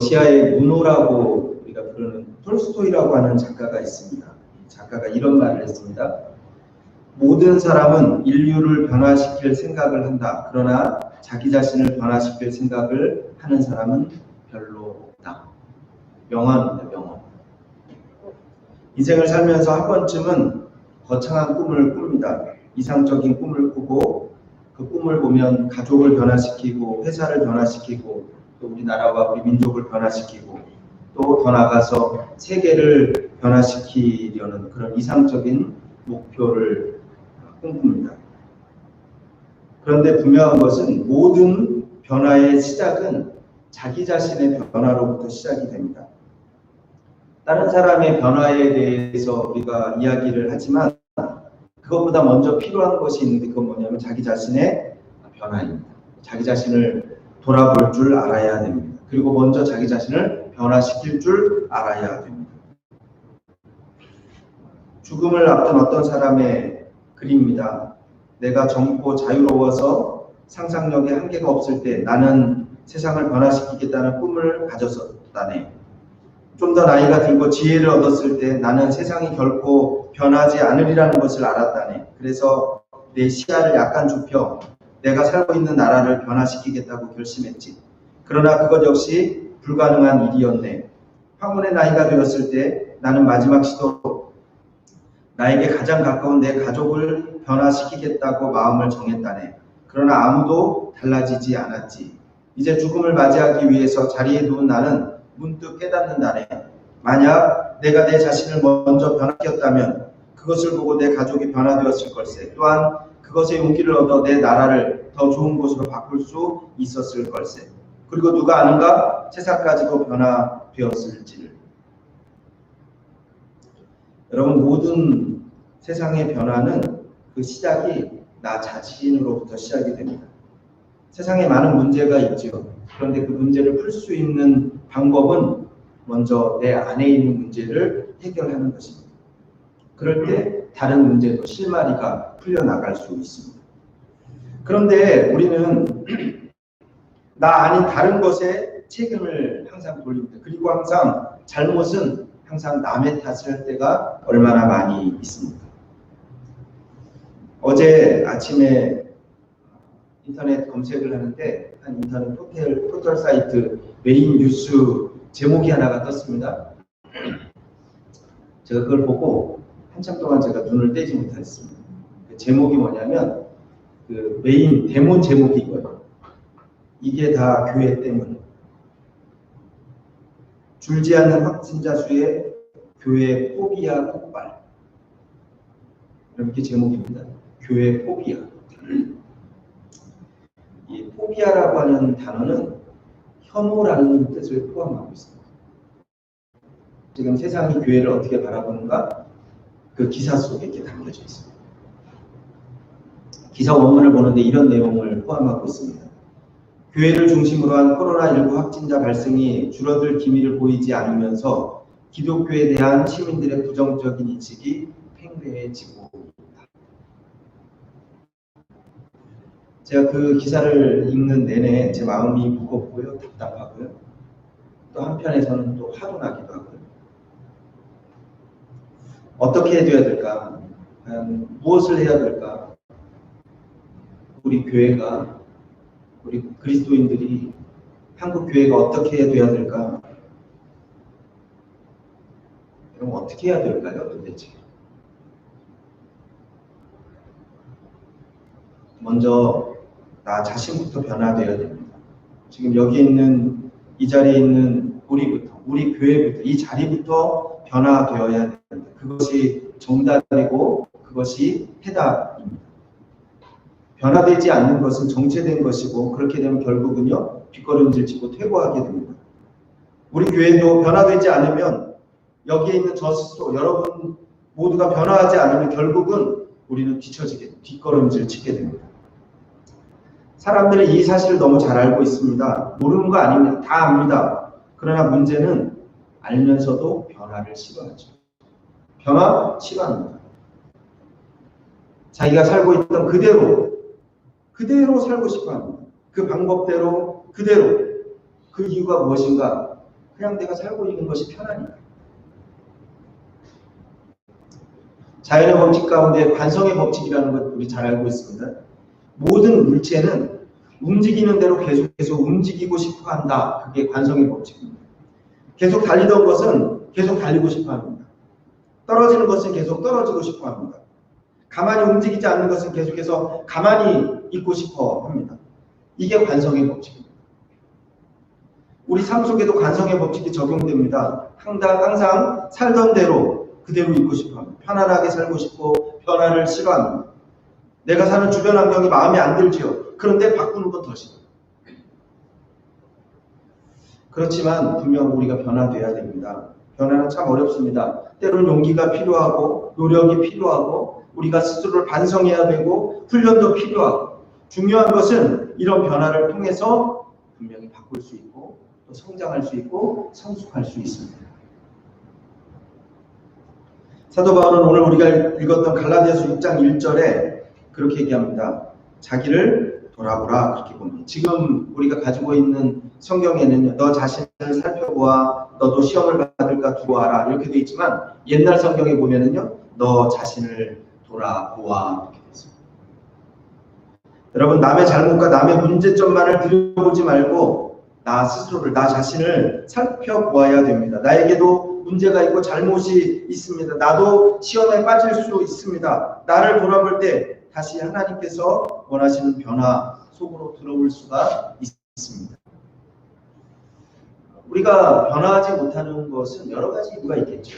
러시아의 무노라고 우리가 부르는 톨스토이라고 하는 작가가 있습니다. 작가가 이런 말을 했습니다. 모든 사람은 인류를 변화시킬 생각을 한다. 그러나 자기 자신을 변화시킬 생각을 하는 사람은 별로 없다. 명언입니다. 명언. 인생을 살면서 한 번쯤은 거창한 꿈을 꿉니다. 이상적인 꿈을 꾸고 그 꿈을 보면 가족을 변화시키고 회사를 변화시키고 또 우리나라와 우리 민족을 변화시키고 또 더 나아가서 세계를 변화시키려는 그런 이상적인 목표를 꿈꿉니다. 그런데 분명한 것은 모든 변화의 시작은 자기 자신의 변화로부터 시작이 됩니다. 다른 사람의 변화에 대해서 우리가 이야기를 하지만 그것보다 먼저 필요한 것이 있는데 그건 뭐냐면 자기 자신의 변화입니다. 자기 자신을 돌아볼 줄 알아야 됩니다. 그리고 먼저 자기 자신을 변화시킬 줄 알아야 됩니다. 죽음을 앞둔 어떤 사람의 글입니다. 내가 젊고 자유로워서 상상력에 한계가 없을 때 나는 세상을 변화시키겠다는 꿈을 가졌었다네. 좀 더 나이가 들고 지혜를 얻었을 때 나는 세상이 결코 변하지 않으리라는 것을 알았다네. 그래서 내 시야를 약간 좁혀 내가 살고 있는 나라를 변화시키겠다고 결심했지. 그러나 그것 역시 불가능한 일이었네. 황혼의 나이가 되었을 때 나는 마지막 시도로 나에게 가장 가까운 내 가족을 변화시키겠다고 마음을 정했다네. 그러나 아무도 달라지지 않았지. 이제 죽음을 맞이하기 위해서 자리에 누운 나는 문득 깨닫는다네. 만약 내가 내 자신을 먼저 변화시켰다면 그것을 보고 내 가족이 변화되었을 걸세. 또한 그것에 용기를 얻어 내 나라를 더 좋은 곳으로 바꿀 수 있었을 걸세. 그리고 누가 아는가? 세상까지도 변화되었을지를. 여러분, 모든 세상의 변화는 그 시작이 나 자신으로부터 시작이 됩니다. 세상에 많은 문제가 있죠. 그런데 그 문제를 풀 수 있는 방법은 먼저 내 안에 있는 문제를 해결하는 것입니다. 그럴 때 다른 문제도 실마리가 풀려나갈 수 있습니다. 그런데 우리는 나 아닌 다른 것에 책임을 항상 돌립니다. 그리고 항상 잘못은 항상 남의 탓을 할 때가 얼마나 많이 있습니다. 어제 아침에 인터넷 검색을 하는데 한 인터넷 포털 사이트 메인 뉴스 제목이 하나가 떴습니다. 제가 그걸 보고 한참 동안 제가 눈을 떼지 못했습니다. 그 제목이 뭐냐면 그 메인 대문 제목이 이거예요. 이게 다 교회 때문. 줄지 않는 확진자 수에 교회 포비아 폭발. 이렇게 제목입니다. 교회 포비아. 이 포비아라고 하는 단어는 혐오라는 뜻을 포함하고 있습니다. 지금 세상이 교회를 어떻게 바라보는가? 그 기사 속에 이렇게 담겨져 있습니다. 기사 원문을 보는데 이런 내용을 포함하고 있습니다. 교회를 중심으로 한 코로나19 확진자 발생이 줄어들 기미를 보이지 않으면서 기독교에 대한 시민들의 부정적인 인식이 팽배해지고 있다. 제가 그 기사를 읽는 내내 제 마음이 무겁고요, 답답하고요. 또 한편에서는 또 화도 나기도 하고요. 어떻게 해줘야 될까? 무엇을 해야 될까? 우리 교회가, 우리 그리스도인들이 한국 교회가 어떻게 돼야 될까? 그럼 어떻게 해야 될까요, 도대체? 먼저 나 자신부터 변화되어야 됩니다. 지금 여기 있는 이 자리에 있는 우리부터, 우리 교회부터, 이 자리부터 변화되어야 됩니다. 그것이 정답이고 그것이 해답입니다. 변화되지 않는 것은 정체된 것이고 그렇게 되면 결국은요 뒷걸음질 치고 퇴보하게 됩니다. 우리 교회도 변화되지 않으면 여기에 있는 저 스스로 여러분 모두가 변화하지 않으면 결국은 우리는 뒤처지게 뒷걸음질 치게 됩니다. 사람들이 이 사실을 너무 잘 알고 있습니다. 모르는 거 아닙니다. 다 압니다. 그러나 문제는 알면서도 변화를 싫어하죠. 변화 싫어합니다. 자기가 살고 있던 그대로 살고 싶어 합니다. 그 방법대로 그대로. 그 이유가 무엇인가? 그냥 내가 살고 있는 것이 편하니까. 자연의 법칙 가운데 관성의 법칙이라는 것 우리 잘 알고 있습니다. 모든 물체는 움직이는 대로 계속 움직이고 싶어 한다. 그게 관성의 법칙입니다. 계속 달리던 것은 계속 달리고 싶어 합니다. 떨어지는 것은 계속 떨어지고 싶어 합니다. 가만히 움직이지 않는 것은 계속해서 가만히 있고 싶어 합니다. 이게 관성의 법칙입니다. 우리 삶 속에도 관성의 법칙이 적용됩니다. 항상 살던 대로 그대로 있고 싶어 합니다. 편안하게 살고 싶고 변화를 싫어합니다. 내가 사는 주변 환경이 마음에 안 들지요. 그런데 바꾸는 건 더 싫어요. 그렇지만 분명 우리가 변화돼야 됩니다. 변화는 참 어렵습니다. 때로는 용기가 필요하고 노력이 필요하고 우리가 스스로를 반성해야 되고 훈련도 필요하고 중요한 것은 이런 변화를 통해서 분명히 바꿀 수 있고 또 성장할 수 있고 성숙할 수 있습니다. 사도 바울은 오늘 우리가 읽었던 갈라디아서 6장 1절에 그렇게 얘기합니다. 자기를 돌아보라 그렇게 봅니다. 지금 우리가 가지고 있는 성경에는 너 자신을 살펴보아 너도 시험을 받을까 두려워하라 이렇게 되어 있지만 옛날 성경에 보면은요 너 자신을 돌아보아 이렇게 되어 있습니다. 여러분 남의 잘못과 남의 문제점만을 들여보지 말고 나 스스로를 나 자신을 살펴보아야 됩니다. 나에게도 문제가 있고 잘못이 있습니다. 나도 시험에 빠질 수 있습니다. 나를 돌아볼 때 다시 하나님께서 원하시는 변화 속으로 들어올 수가 있습니다. 우리가 변화하지 못하는 것은 여러 가지 이유가 있겠죠.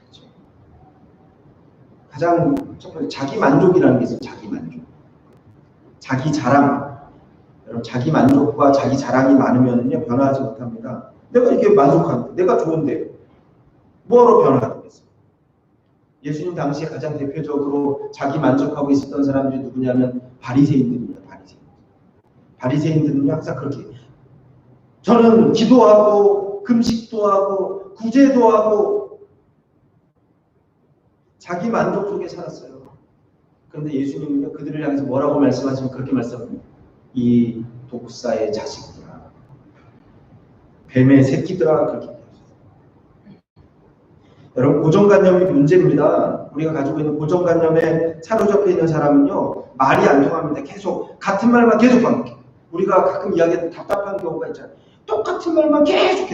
그렇죠? 가장 첫 번째 자기 만족이라는 게 있어요. 자기 만족. 자기 자랑. 여러분 자기 만족과 자기 자랑이 많으면요 변화하지 못합니다. 내가 이렇게 만족한데 내가 좋은데 뭐하러 변화하겠어요? 예수님 당시에 가장 대표적으로 자기 만족하고 있었던 사람들이 누구냐면 바리새인들입니다. 바리새인들은요 항상 그렇게 저는 기도하고 금식도 하고 구제도 하고 자기 만족 속에 살았어요. 그런데 예수님은요 그들을 향해서 뭐라고 말씀하시면 그렇게 말씀합니다. 이 독사의 자식들아, 뱀의 새끼들아 그렇게 얘기하셨어요. 여러분 고정관념이 문제입니다. 우리가 가지고 있는 고정관념에 사로잡혀 있는 사람은요 말이 안 통합니다. 계속 같은 말만 계속 반복해요. 우리가 가끔 이야기하는 답답한 경우가 있잖아요. 똑같은 말만 계속.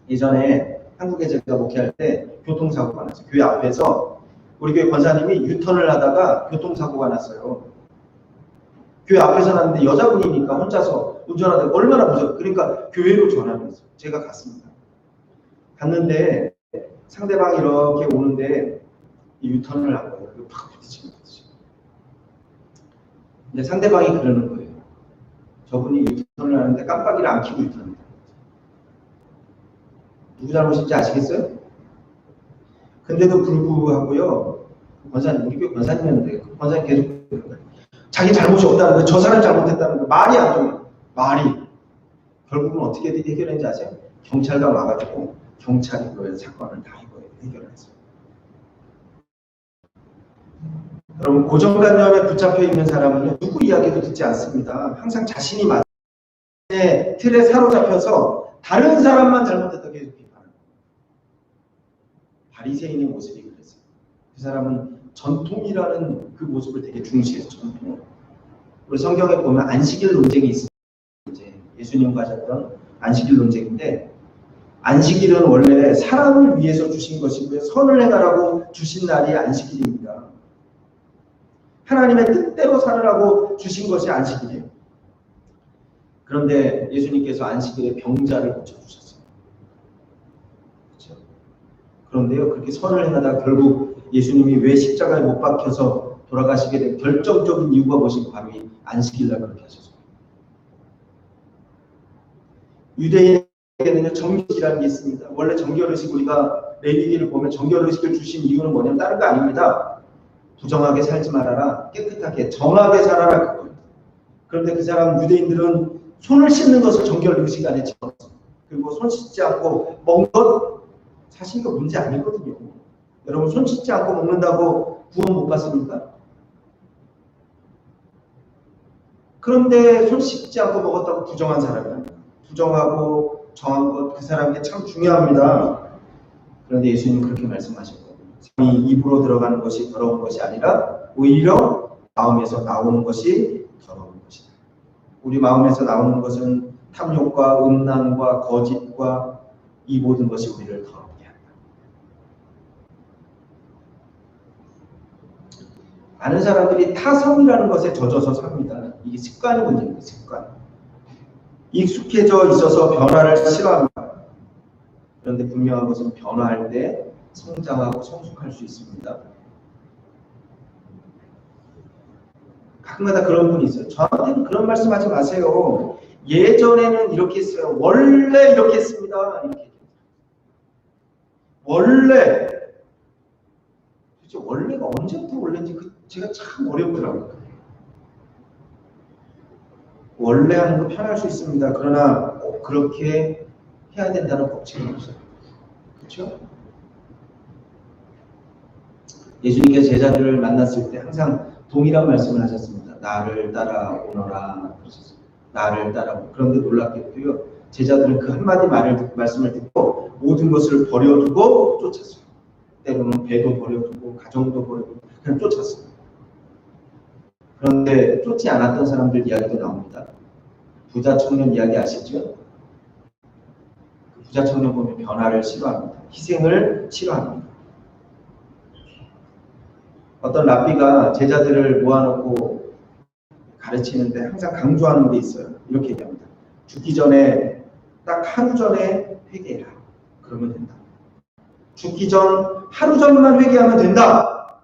예전에 한국에 제가 목회할 때 교통사고가 났어요. 교회 앞에서 우리 교회 권사님이 유턴을 하다가 교통사고가 났어요. 교회 앞에서 났는데 여자분이니까 혼자서 운전하다가 얼마나 무서워요. 그러니까 교회로 전화를 했어요. 제가 갔습니다. 갔는데 상대방이 이렇게 오는데 유턴을 한 거예요. 그리고 팍 부딪히는 거죠. 근데 상대방이 그러는 거예요. 저분이 유턴을 하는데 깜빡이를 안 켜고 유턴을. 누구 잘못인지 아시겠어요? 근데도 불구하고요. 권사님, 우리 교회 권사님이었는데 권사님 계속 그러는 거예요. 자기 잘못이 없다는 거예요. 저 사람이 잘못했다는 거예요. 말이 안 통해요. 말이. 결국은 어떻게 해결했는지 아세요? 경찰관 와가지고 경찰이 그 사건을 다 해결했어요. 여러분 고정관념에 붙잡혀 있는 사람은요 누구 이야기도 듣지 않습니다. 항상 자신이 맞는 틀에 사로잡혀서 다른 사람만 잘못했다고 계속 비판합니다. 바리새인의 모습이 그랬어요. 그 사람은 전통이라는 그 모습을 되게 중시해서 전통. 우리 성경에 보면 안식일 논쟁이 있습니다. 이제 예수님과 하셨던 안식일 논쟁인데 안식일은 원래 사람을 위해서 주신 것이고요. 선을 행하라고 주신 날이 안식일입니다. 하나님의 뜻대로 살으라고 주신 것이 안식일이에요. 그런데 예수님께서 안식일에 병자를 고쳐주셨어요. 그렇죠? 그런데요, 그렇게 선을 행하다가 결국 예수님이 왜 십자가에 못 박혀서 돌아가시게 된 결정적인 이유가 무엇인가 바로 이 안식일날 그렇게 하셨어요. 유대인에게는 정결의식이라는 게 있습니다. 원래 정결의식 우리가 레위기를 보면 정결의식을 주신 이유는 뭐냐면 다른 거 아닙니다. 부정하게 살지 말아라. 깨끗하게 정하게 살아라. 그거예요. 그런데 그 사람 유대인들은 손을 씻는 것을 정결의식 안에 집어넣었어요. 그리고 손 씻지 않고 먹는 것 사실 이거 문제 아니거든요. 여러분 손 씻지 않고 먹는다고 구원 못 받습니까? 그런데 손 씻지 않고 먹었다고 부정한 사람이야. 부정하고 정한 것 그 사람에게 참 중요합니다. 그런데 예수님은 그렇게 말씀하셨거든요. 이 입으로 들어가는 것이 더러운 것이 아니라 오히려 마음에서 나오는 것이 더러운 것이다. 우리 마음에서 나오는 것은 탐욕과 음란과 거짓과 이 모든 것이 우리를 더럽게 한다. 많은 사람들이 타성이라는 것에 젖어서 삽니다. 이게 습관이 문제입니다. 습관. 익숙해져 있어서 변화를 싫어합니다. 그런데 분명한 것은 변화할 때 성장하고 성숙할 수 있습니다. 가끔가다 그런 분이 있어요. 저한테는 그런 말씀하지 마세요. 예전에는 이렇게 했어요. 원래 이렇게 했습니다. 이렇게. 원래. 도대체 원래가 언제부터 원래인지 제가 참 어렵더라고요. 원래 하는 거 편할 수 있습니다. 그러나 꼭 그렇게 해야 된다는 법칙은 없어요. 그렇죠? 예수님께서 제자들을 만났을 때 항상 동일한 말씀을 하셨습니다. 나를 따라오너라 그러셨습니다. 나를 따라오. 그런데 놀랍게도요. 제자들은 그 한마디 말씀을 듣고 모든 것을 버려두고 쫓았어요. 때로는 배도 버려두고 가정도 버려두고 그냥 쫓았어요. 그런데 쫓지 않았던 사람들 이야기도 나옵니다. 부자 청년 이야기 아시죠? 그 부자 청년 보면 변화를 싫어합니다. 희생을 싫어합니다. 어떤 랍비가 제자들을 모아놓고 가르치는데 항상 강조하는 게 있어요. 이렇게 얘기합니다. 죽기 전에 딱 하루 전에 회개해라. 그러면 된다. 죽기 전 하루 전만 회개하면 된다.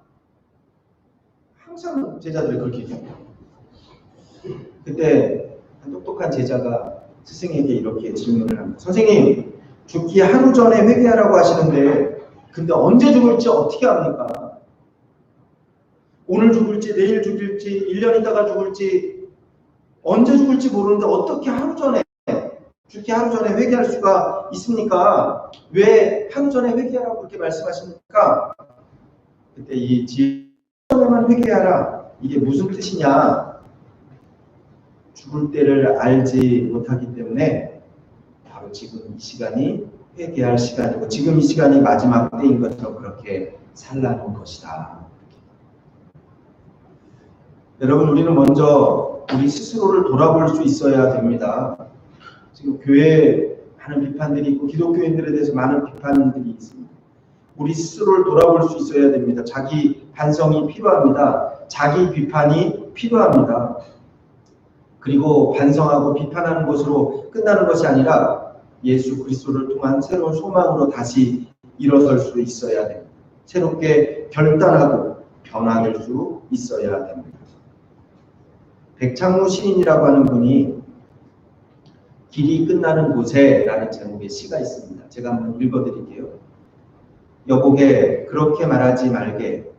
항상 제자들이 그렇게 얘기합니다. 그때 한 똑똑한 제자가 스승에게 이렇게 질문을 합니다. 선생님, 죽기 하루 전에 회개하라고 하시는데 근데 언제 죽을지 어떻게 합니까? 오늘 죽을지 내일 죽을지 1년 있다가 죽을지 언제 죽을지 모르는데 어떻게 하루 전에 죽기 하루 전에 회개할 수가 있습니까? 왜 하루 전에 회개하라고 그렇게 말씀하십니까? 그때 이 전에만 회개하라. 이게 무슨 뜻이냐? 죽을 때를 알지 못하기 때문에 바로 지금 이 시간이 회개할 시간이고 지금 이 시간이 마지막 때인 것처럼 그렇게 살라는 것이다. 여러분, 우리는 먼저 우리 스스로를 돌아볼 수 있어야 됩니다. 지금 교회에 많은 비판들이 있고 기독교인들에 대해서 많은 비판들이 있습니다. 우리 스스로를 돌아볼 수 있어야 됩니다. 자기 반성이 필요합니다. 자기 비판이 필요합니다. 그리고 반성하고 비판하는 것으로 끝나는 것이 아니라 예수 그리스도를 통한 새로운 소망으로 다시 일어설 수 있어야 됩니다. 새롭게 결단하고 변화될 수 있어야 됩니다. 백창무 시인이라고 하는 분이 길이 끝나는 곳에 라는 제목의 시가 있습니다. 제가 한번 읽어드릴게요. 여보게 그렇게 말하지 말게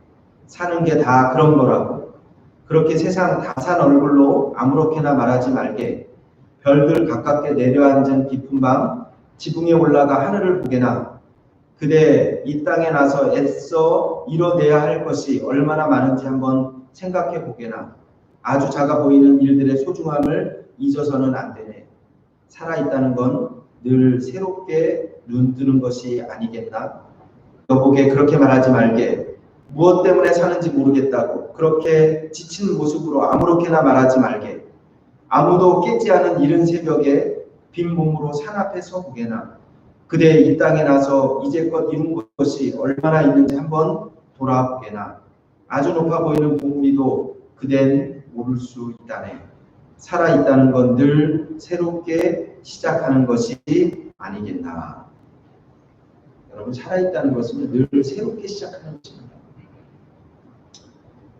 사는 게 다 그런 거라고 그렇게 세상 다 산 얼굴로 아무렇게나 말하지 말게 별들 가깝게 내려앉은 깊은 밤 지붕에 올라가 하늘을 보게나 그대 이 땅에 나서 애써 이뤄내야 할 것이 얼마나 많은지 한번 생각해 보게나 아주 작아 보이는 일들의 소중함을 잊어서는 안 되네. 살아있다는 건 늘 새롭게 눈 뜨는 것이 아니겠나? 여보게 그렇게 말하지 말게. 무엇 때문에 사는지 모르겠다고 그렇게 지친 모습으로 아무렇게나 말하지 말게. 아무도 깨지 않은 이른 새벽에 빈 몸으로 산 앞에 서 보게나. 그대 이 땅에 나서 이제껏 이룬 것이 얼마나 있는지 한번 돌아보게나. 아주 높아 보이는 봉우리도 그댄 모를 수 있다네. 살아있다는 건 늘 새롭게 시작하는 것이 아니겠나. 여러분, 살아있다는 것은 늘 새롭게 시작하는 것입니다.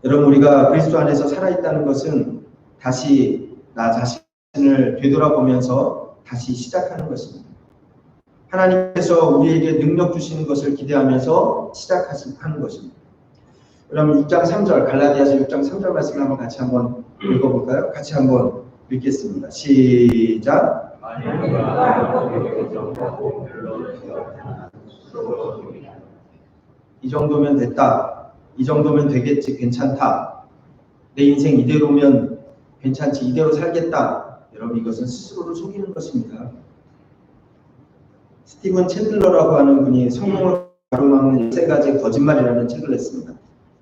여러분, 우리가 그리스도 안에서 살아있다는 것은 다시 나 자신을 되돌아보면서 다시 시작하는 것입니다. 하나님께서 우리에게 능력 주시는 것을 기대하면서 시작하는 것입니다. 그럼 6장 3절 갈라디아서 6장 3절 말씀을 한번 같이 한번 읽어볼까요? 같이 한번 읽겠습니다. 시작. 이 정도면 됐다. 이 정도면 되겠지. 괜찮다. 내 인생 이대로면 괜찮지. 이대로 살겠다. 여러분, 이것은 스스로를 속이는 것입니다. 스티븐 챈들러라고 하는 분이 성공을 가로막는 13가지 거짓말이라는 책을 냈습니다.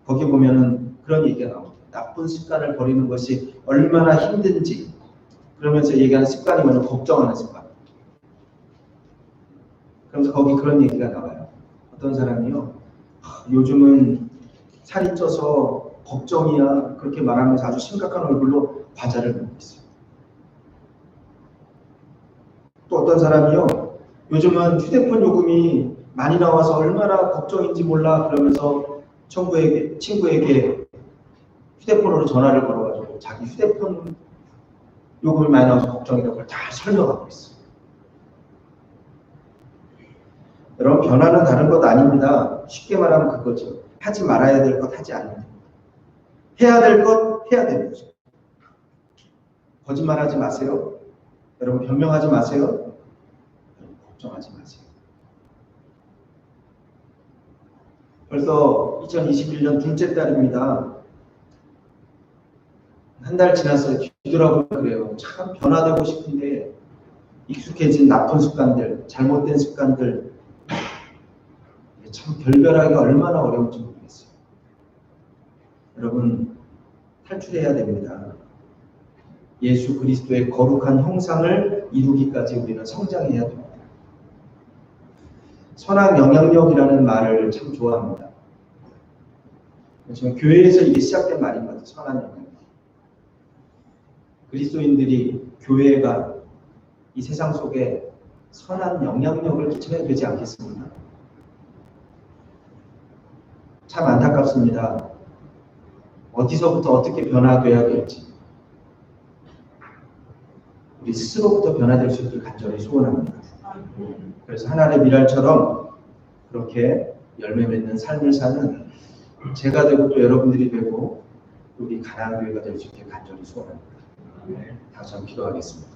거기 보면은 그런 얘기가 나옵니다. 나쁜 습관을 버리는 것이 얼마나 힘든지 그러면서 얘기하는 습관이 뭐냐면 걱정하는 습관. 그러면서 거기 그런 얘기가 나와요. 어떤 사람이요. 요즘은 살이 쪄서 걱정이야 그렇게 말하면서 아주 심각한 얼굴로 과자를 먹고 있어요. 또 어떤 사람이요. 요즘은 휴대폰 요금이 많이 나와서 얼마나 걱정인지 몰라 그러면서 친구에게 휴대폰으로 전화를 걸어가지고 자기 휴대폰 요금이 많이 나와서 걱정이라고 그걸 다 설명하고 있어요. 여러분 변화는 다른 것 아닙니다. 쉽게 말하면 그거죠. 하지 말아야 될 것 하지 않는 것. 해야 될 것 해야 되는 거죠. 거짓말하지 마세요. 여러분 변명하지 마세요. 여러분 걱정하지 마세요. 벌써 2021년 둘째 달입니다. 한 달 지났어요. 뒤돌아보면 그래요. 참 변화되고 싶은데 익숙해진 나쁜 습관들, 잘못된 습관들 참 결별하기가 얼마나 어려운지 모르겠어요. 여러분 탈출해야 됩니다. 예수 그리스도의 거룩한 형상을 이루기까지 우리는 성장해야 됩니다. 선한 영향력이라는 말을 참 좋아합니다. 지금 교회에서 이게 시작된 말인 것 같아요. 선한 영향력. 그리스도인들이 교회가 이 세상 속에 선한 영향력을 끼쳐야 되지 않겠습니까? 참 안타깝습니다. 어디서부터 어떻게 변화돼야 될지 우리 스스로부터 변화될 수 있길 간절히 소원합니다. 그래서 하나님의 미랄처럼 그렇게 열매 맺는 삶을 사는 제가 되고 또 여러분들이 되고 우리 가나안 교회가 될 수 있길 간절히 소원합니다. 다시 한번 기도하겠습니다.